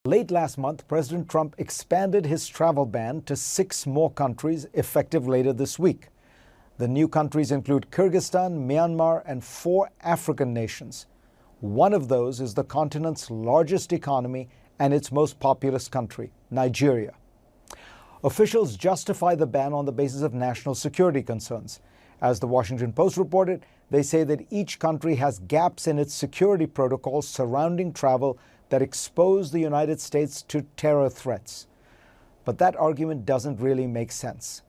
Late last month, President Trump expanded his travel ban to 6 more countries effective later this week. The new countries include Kyrgyzstan, Myanmar, and 4 African nations. One of those is the continent's largest economy and its most populous country, Nigeria. Officials justify the ban on the basis of national security concerns. As the Washington Post reported, they say that each country has gaps in its security protocols surrounding travel that expose the United States to terror threats. But that argument doesn't really make sense.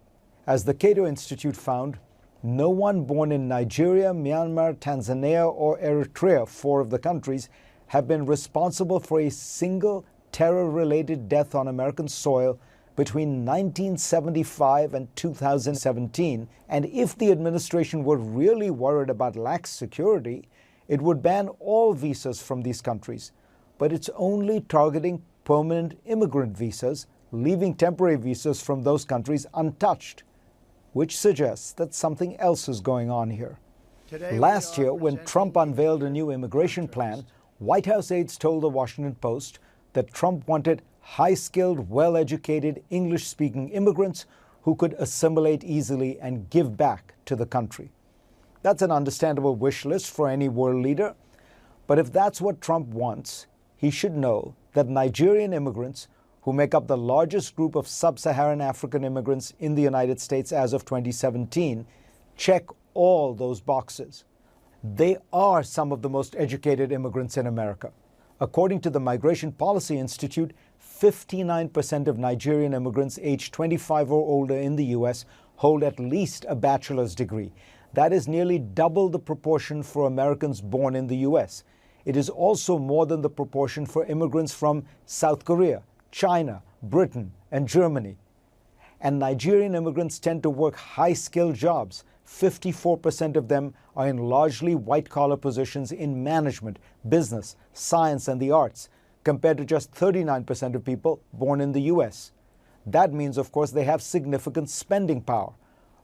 As the Cato Institute found, no one born in Nigeria, Myanmar, Tanzania, or Eritrea, 4 of the countries, have been responsible for a single terror-related death on American soil between 1975 and 2017. And if the administration were really worried about lax security, it would ban all visas from these countries. But it's only targeting permanent immigrant visas, leaving temporary visas from those countries untouched, which suggests that something else is going on here. Last year, when Trump unveiled a new immigration plan, White House aides told the Washington Post that Trump wanted high-skilled, well-educated, English-speaking immigrants who could assimilate easily and give back to the country. That's an understandable wish list for any world leader. But if that's what Trump wants, he should know that Nigerian immigrants, who make up the largest group of sub-Saharan African immigrants in the United States as of 2017, check all those boxes. They are some of the most educated immigrants in America. According to the Migration Policy Institute, 59% of Nigerian immigrants aged 25 or older in the U.S. hold at least a bachelor's degree. That is nearly double the proportion for Americans born in the U.S. It is also more than the proportion for immigrants from South Korea, China, Britain, and Germany. And Nigerian immigrants tend to work high-skilled jobs. 54% of them are in largely white-collar positions in management, business, science, and the arts, compared to just 39% of people born in the U.S. That means, of course, they have significant spending power.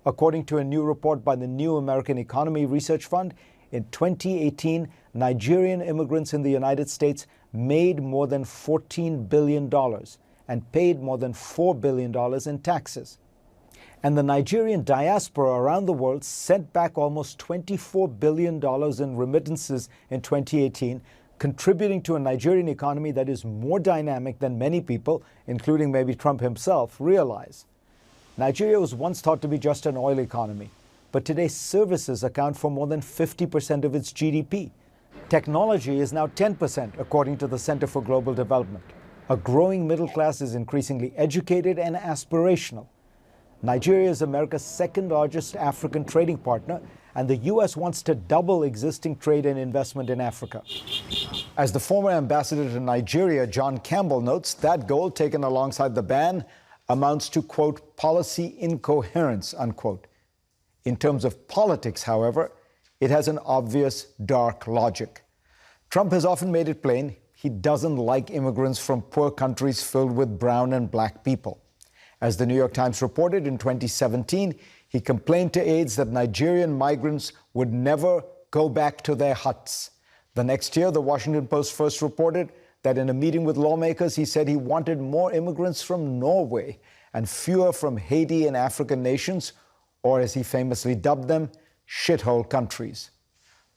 According to a new report by the New American Economy Research Fund, in 2018, Nigerian immigrants in the United States made more than $14 billion and paid more than $4 billion in taxes. And the Nigerian diaspora around the world sent back almost $24 billion in remittances in 2018, contributing to a Nigerian economy that is more dynamic than many people, including maybe Trump himself, realize. Nigeria was once thought to be just an oil economy, but today services account for more than 50% of its GDP. Technology is now 10%, according to the Center for Global Development. A growing middle class is increasingly educated and aspirational. Nigeria is America's 2nd largest African trading partner, and the U.S. wants to double existing trade and investment in Africa. As the former ambassador to Nigeria, John Campbell, notes, that goal, taken alongside the ban, amounts to, quote, policy incoherence, unquote. In terms of politics, however, it has an obvious dark logic. Trump has often made it plain he doesn't like immigrants from poor countries filled with brown and black people. As the New York Times reported in 2017, he complained to aides that Nigerian migrants would never go back to their huts. The next year, the Washington Post first reported that in a meeting with lawmakers, he said he wanted more immigrants from Norway and fewer from Haiti and African nations, or as he famously dubbed them, shithole countries.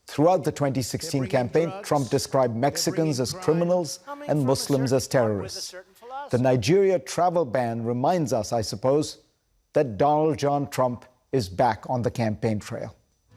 Throughout the 2016 campaign, Trump described Mexicans as criminals and Muslims as terrorists. The Nigeria travel ban reminds us, I suppose, that Donald John Trump is back on the campaign trail.